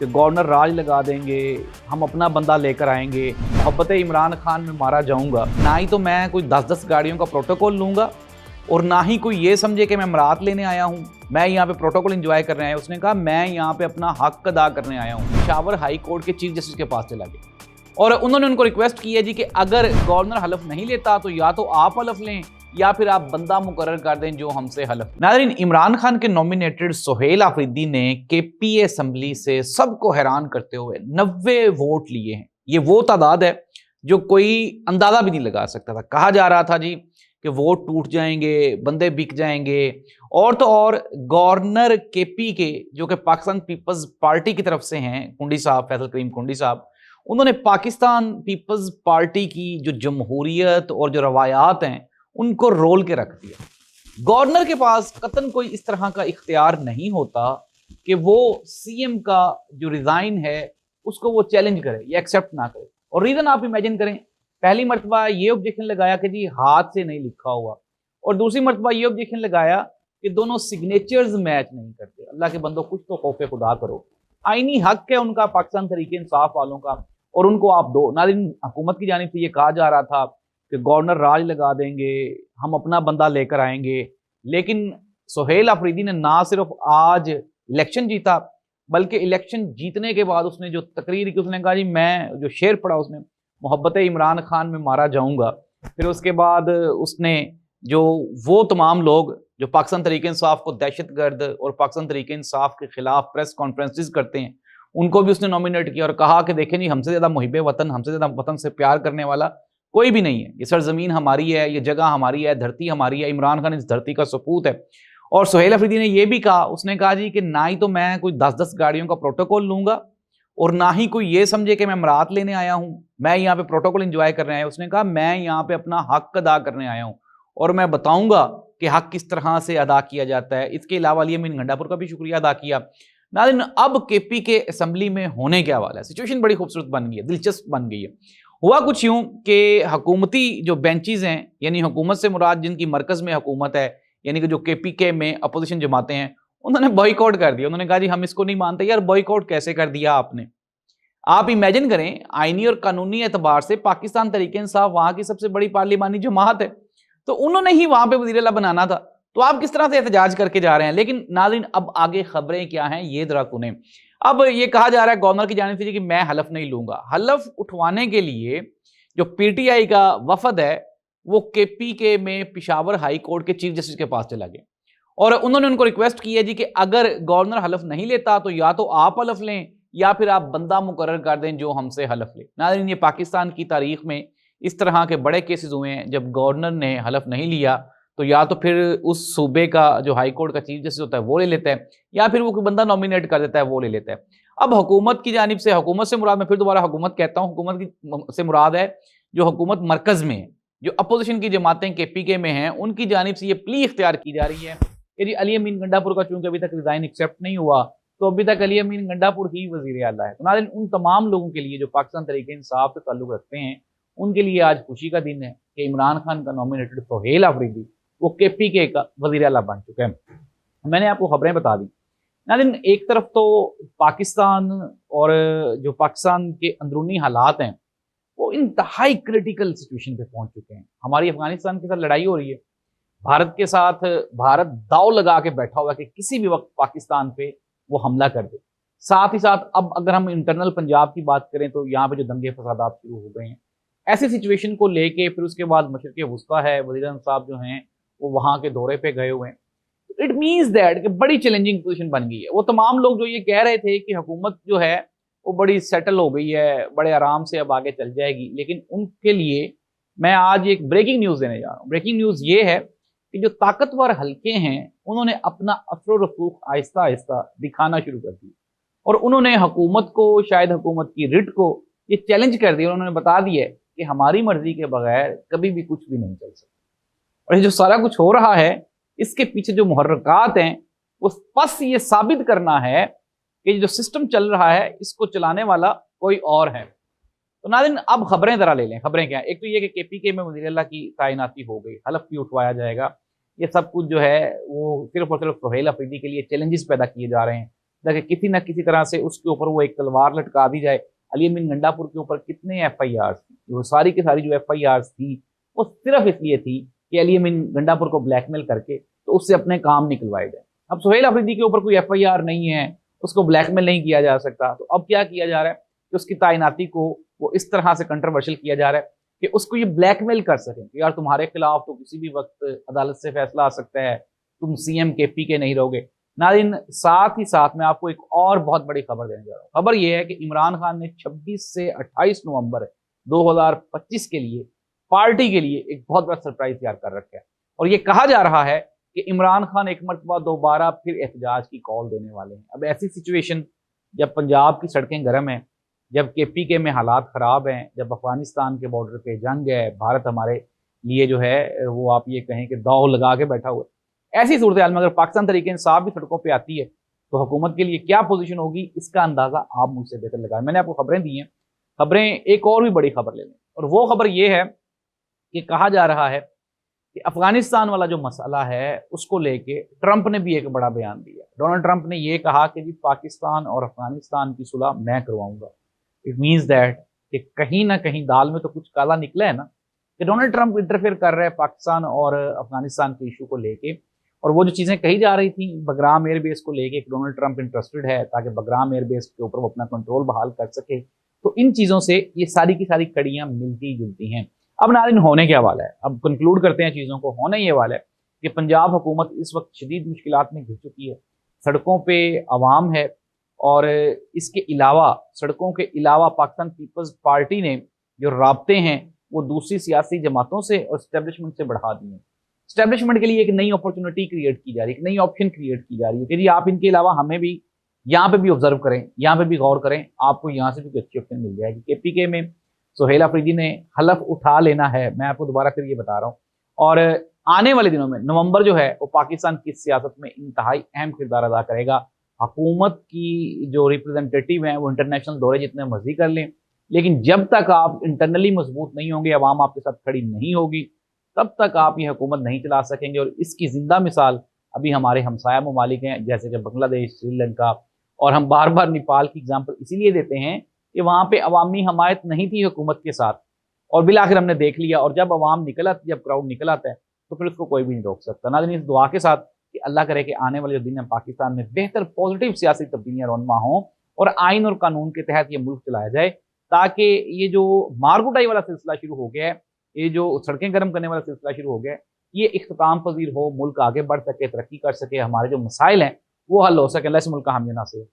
कि गवर्नर राज लगा देंगे, हम अपना बंदा लेकर आएंगे, मोहब्बत इमरान खान में मारा जाऊंगा। ना ही तो मैं कोई 10-10 गाड़ियों का प्रोटोकॉल लूंगा और ना ही कोई ये समझे कि मैं मरात लेने आया हूँ, मैं यहाँ पे प्रोटोकॉल एंजॉय करने आया हूँ। उसने कहा मैं यहाँ पे अपना हक अदा करने आया हूँ। पेशावर हाई कोर्ट के चीफ जस्टिस के पास चला गया और उन्होंने उनको रिक्वेस्ट की है जी कि अगर गवर्नर हलफ नहीं लेता तो या तो आप हलफ लें या फिर आप बंदा मुकर्रर कर दें जो हमसे हलफ। नाज़रीन, इमरान खान के नॉमिनेटेड सोहेल आफरीदी ने केपीए असेंबली से सबको हैरान करते हुए 90 वोट लिए हैं। ये वो तादाद है जो कोई अंदाजा भी नहीं लगा सकता था। कहा जा रहा था जी कि वोट टूट जाएंगे, बंदे बिक जाएंगे। और तो और गवर्नर केपी के जो कि पाकिस्तान पीपल्स पार्टी की तरफ से हैं, कुंडी साहब, फैसल करीम कुंडी साहब, उन्होंने पाकिस्तान पीपल्स पार्टी की जो जमहूरियत और जो रवायात हैं उनको रोल के रख दिया। गवर्नर के पास कतन कोई इस तरह का इख्तियार नहीं होता कि वो सीएम का जो रिजाइन है उसको वो चैलेंज करे या एक्सेप्ट ना करे। और रीजन आप इमेजिन करें, पहली मरतबा ये ऑब्जेक्शन लगाया कि जी हाथ से नहीं लिखा हुआ, और दूसरी मरतबा ये ऑब्जेक्शन लगाया कि दोनों सिग्नेचर्स मैच नहीं करते। अल्लाह के बंदो, कुछ तो खौफ खुदा करो। आईनी हक है उनका, पाकिस्तान तरीके इंसाफ वालों का, और उनको आप दो। नाज़रीन, हुकूमत की जानिब से ये कहा जा रहा था कि गवर्नर राज लगा देंगे, हम अपना बंदा लेकर आएंगे, लेकिन सोहेल आफरीदी ने ना सिर्फ आज इलेक्शन जीता बल्कि इलेक्शन जीतने के बाद उसने जो तकरीर की, उसने कहा जी मैं जो शेर पढ़ा उसने, मोहब्बत इमरान खान में मारा जाऊंगा। फिर उसके बाद उसने जो वो तमाम लोग जो पाकिस्तान तरीके इंसाफ को दहशतगर्द और पाकिस्तान तरीके इंसाफ के खिलाफ प्रेस कॉन्फ्रेंसेस करते हैं उनको भी उसने नॉमिनेट किया और कहा कि देखें जी, हमसे ज़्यादा मुहिब वतन, हमसे ज़्यादा वतन से प्यार करने वाला कोई भी नहीं है। ये सरजमीन हमारी है, ये जगह हमारी है, धरती हमारी है, इमरान खान इस धरती का सपूत है। और सोहेल आफरीदी ने यह भी कहा, उसने कहा जी कि ना ही तो मैं कोई 10-10 गाड़ियों का प्रोटोकॉल लूंगा और ना ही कोई ये समझे कि मैं मरात लेने आया हूं, मैं यहाँ पे प्रोटोकॉल एंजॉय करने आया हूं। उसने कहा मैं यहाँ पे अपना हक अदा करने आया हूँ और मैं बताऊंगा कि हक किस तरह से अदा किया जाता है। इसके अलावा अली अमीन गंडापुर का भी शुक्रिया अदा किया। नाज़रीन, अब केपी के असेंबली में होने क्या वाला है, सिचुएशन बड़ी खूबसूरत बन गई है, दिलचस्प बन गई है। हुआ कुछ यूं कि हुकूमती जो बेंचेस हैं, यानी हुकूमत से मुराद जिनकी मरकज में हुकूमत है, यानी कि जो केपी के में अपोजिशन जमाते हैं, उन्होंने बॉयकॉट कर दिया। उन्होंने कहा जी हम इसको नहीं मानते। यार, बॉयकॉट कैसे कर दिया आपने? आप इमेजिन करें, आईनी और कानूनी एतबार से पाकिस्तान तरीके इंसाफ वहां की सबसे बड़ी पार्लिमानी जमात है, तो उन्होंने ही वहां पे वज़ीर आला बनाना था, तो आप किस तरह से एहतजाज करके जा रहे हैं? लेकिन नाज़रीन, अब आगे खबरें क्या हैं ये जरा सुनें। अब ये कहा जा रहा है गवर्नर की जानिब से कि मैं हलफ नहीं लूंगा। हलफ उठवाने के लिए जो पीटीआई का वफद है वो केपी के में पेशावर हाई कोर्ट के चीफ जस्टिस के पास चला गया और उन्होंने उनको रिक्वेस्ट की है जी कि अगर गवर्नर हलफ नहीं लेता तो या तो आप हलफ लें या फिर आप बंदा मुकर्रर कर दें जो हमसे हलफ ले। नाज़रीन, ये पाकिस्तान की तारीख में इस तरह के बड़े केसेस हुए हैं जब गवर्नर ने हलफ नहीं लिया तो या तो फिर उस सूबे का जो हाई कोर्ट का चीफ जस्टिस होता है वो ले लेता है या फिर वो कोई बंदा नॉमिनेट कर देता है वो ले लेता है। अब हुकूमत की जानिब से, हुकूमत से मुराद, मैं फिर दोबारा हुकूमत कहता हूँ, हुकूमत की से मुराद है जो हुकूमत मरकज में है, जो अपोजिशन की जमातें केपीके में हैं, उनकी जानिब से ये प्ली इख्तियार की जा रही है कि जी अली अमीन गंडापुर का चूंकि अभी तक रिजाइन एक्सेप्ट नहीं हुआ तो अभी तक अली अमीन गंडापुर ही वजीर आला है। तो नाज़रीन, उन तमाम लोगों के लिए जो पाकिस्तान तरीके इंसाफ से ताल्लुक रखते हैं उनके लिए आज खुशी का दिन है कि इमरान खान का नॉमिनेटेड सोहेल आफरीदी वो केपीके का वजीर आला बन चुका है। मैंने आपको खबरें बता दी। नाज़रीन, एक तरफ तो पाकिस्तान और जो पाकिस्तान के अंदरूनी हालात हैं वो इंतहाई क्रिटिकल सिचुएशन पे पहुंच चुके हैं। हमारी अफगानिस्तान के साथ लड़ाई हो रही है, भारत के साथ भारत दाव लगा के बैठा हुआ है कि किसी भी वक्त पाकिस्तान पे वो हमला कर दे। साथ ही साथ अब अगर हम इंटरनल पंजाब की बात करें तो यहाँ पे जो दंगे फसादात शुरू हो गए हैं, ऐसी सिचुएशन को लेके फिर उसके बाद मशरक़ वुस्ता है, वज़ीर आज़म साहब जो हैं वो वहाँ के दौरे पे गए हुए हैं। इट मीन्स दैट कि बड़ी चैलेंजिंग पोजीशन बन गई है। वो तमाम लोग जो ये कह रहे थे कि हुकूमत जो है वो बड़ी सेटल हो गई है, बड़े आराम से अब आगे चल जाएगी, लेकिन उनके लिए मैं आज एक ब्रेकिंग न्यूज़ देने जा रहा हूँ। ब्रेकिंग न्यूज़ ये है कि जो ताकतवर हल्के हैं उन्होंने अपना असर और रसूख आहिस्ता आहिस्ता दिखाना शुरू कर दिया और उन्होंने हुकूमत को, शायद हुकूमत की रिट को ये चैलेंज कर दिया। उन्होंने बता दिया कि हमारी मर्जी के बगैर कभी भी कुछ भी नहीं चल सकता। और ये जो सारा कुछ हो रहा है इसके पीछे जो मुहर्रकात हैं वो बस ये साबित करना है कि जो सिस्टम चल रहा है इसको चलाने वाला कोई और है। तो नाज़रीन, अब खबरें जरा ले लें। खबरें क्या है? एक तो ये कि केपीके में वज़ीर आला की तैनाती हो गई, हलफ भी उठवाया जाएगा। ये सब कुछ जो है वो सिर्फ और सिर्फ सोहेल आफरीदी के लिए चैलेंजेस पैदा किए जा रहे हैं ताकि किसी न किसी तरह से उसके ऊपर वो एक तलवार लटका दी जाए। अली अमीन गंडापुर के ऊपर कितने FIRs थी, वो सारी की सारी जो FIRs थी वो सिर्फ इसलिए थी कि अली अमीन गंडापुर को ब्लैकमेल करके तो उससे अपने काम निकलवाए जाए। अब सुहेल अफरीदी के ऊपर कोई FIR नहीं है, उसको ब्लैकमेल नहीं किया जा सकता, तो अब क्या किया जा रहा है कि उसकी तैनाती को वो इस तरह से कंट्रोवर्शियल किया जा रहा है कि उसको ये ब्लैकमेल कर सकें कि यार तुम्हारे खिलाफ तो किसी भी वक्त अदालत से फैसला आ सकता है, तुम CM KP के नहीं रहोगे। नाज़रीन, साथ ही साथ मैं आपको एक और बहुत बड़ी खबर देने जा रहा हूँ। खबर यह है कि इमरान खान ने 26 से 28 नवंबर 2025 के लिए पार्टी के लिए एक बहुत बड़ा सरप्राइज तैयार कर रखा है और ये कहा जा रहा है कि इमरान खान एक मरतबा दोबारा फिर एहतजाज की कॉल देने वाले हैं। अब ऐसी सिचुएशन जब पंजाब की सड़कें गर्म हैं, जब KPK में हालात ख़राब हैं, जब अफगानिस्तान के बॉर्डर पे जंग है, भारत हमारे लिए जो है वो आप ये कहें कि दाव लगा के बैठा हुआ है, ऐसी सूरत हाल में अगर पाकिस्तान तरीके इंसाफ भी सड़कों पर आती है तो हुकूमत के लिए क्या पोजीशन होगी, इसका अंदाज़ा आप मुझसे बेहतर लगाएं। मैंने आपको खबरें दी हैं, खबरें एक और भी बड़ी खबर ले लें और वो खबर ये है कि कहा जा रहा है कि अफगानिस्तान वाला जो मसला है उसको लेके ट्रंप ने भी एक बड़ा बयान दिया। डोनाल्ड ट्रंप ने ये कहा कि जी पाकिस्तान और अफगानिस्तान की सुलह मैं करवाऊंगा। इट मीन्स दैट कि कहीं ना कहीं दाल में तो कुछ काला निकला है ना, कि डोनाल्ड ट्रंप इंटरफेयर कर रहे हैं पाकिस्तान और अफगानिस्तान के इशू को लेके। और वो जो चीज़ें कही जा रही थी बगराम एयरबेस को लेके, डोनाल्ड ट्रंप इंटरेस्टेड है ताकि बगराम एयरबेस के ऊपर वो अपना कंट्रोल बहाल कर सके, तो इन चीज़ों से ये सारी की सारी कड़ियाँ मिलती जुलती हैं। अब नाज़रीन, होने क्या वाला है, अब कंक्लूड करते हैं चीज़ों को। होने ये वाला है कि पंजाब हुकूमत इस वक्त शदीद मुश्किलात में घिर चुकी है, सड़कों पे आवाम है और इसके अलावा सड़कों के अलावा पाकिस्तान पीपल्स पार्टी ने जो राब्ते हैं वो दूसरी सियासी जमातों से और इस्टेब्लिशमेंट से बढ़ा दिए हैं। इस्टेब्लिशमेंट के लिए एक नई अपॉर्चुनिटी क्रिएट की जा रही है, एक नई ऑप्शन क्रिएट की जा रही है कि जी आप इनके अलावा हमें भी यहाँ पे भी ऑब्जर्व करें, यहाँ पे भी गौर करें, आपको यहाँ से भी अच्छी ऑप्शन मिल जाएगी। KPK में सुहेल अफरीदी ने हलफ उठा लेना है, मैं आपको दोबारा फिर ये बता रहा हूँ। और आने वाले दिनों में नवंबर जो है वो पाकिस्तान की सियासत में इंतहाई अहम किरदार अदा करेगा। हुकूमत की जो रिप्रेजेंटेटिव हैं वो इंटरनेशनल दौरे जितने मर्जी कर लें, लेकिन जब तक आप इंटरनली मजबूत नहीं होंगे, अवाम आपके साथ खड़ी नहीं होगी, तब तक आप ये हुकूमत नहीं चला सकेंगे। और इसकी जिंदा मिसाल अभी हमारे हमसाया ममालिक हैं जैसे कि बांग्लादेश, श्रीलंका, और हम बार बार नेपाल की एग्जाम्पल इसीलिए देते हैं कि वहाँ पे अवामी हमायत नहीं थी हुकूमत के साथ और बिल आखिर हमने देख लिया। और जब अवाम निकल आती, जब क्राउड निकल आता है तो फिर उसको कोई भी नहीं रोक सकता। नाज़रीन, इस दुआ के साथ कि अल्लाह करे कि आने वाले दिन में पाकिस्तान में बेहतर पॉजिटिव सियासी तब्दीलियाँ रोनमा हों और आइन और कानून के तहत ये मुल्क चलाया जाए, ताकि ये जो मारकुटाई वाला सिलसिला शुरू हो गया है, ये जो सड़कें गर्म करने वाला सिलसिला शुरू हो गया है, ये इख्तिताम पजीर हो, मुल्क आगे बढ़ सके, तरक्की कर सके, हमारे जो मसाइल हैं वो हल हो सके। अल्लाह से मुल्क का हामी नासिर।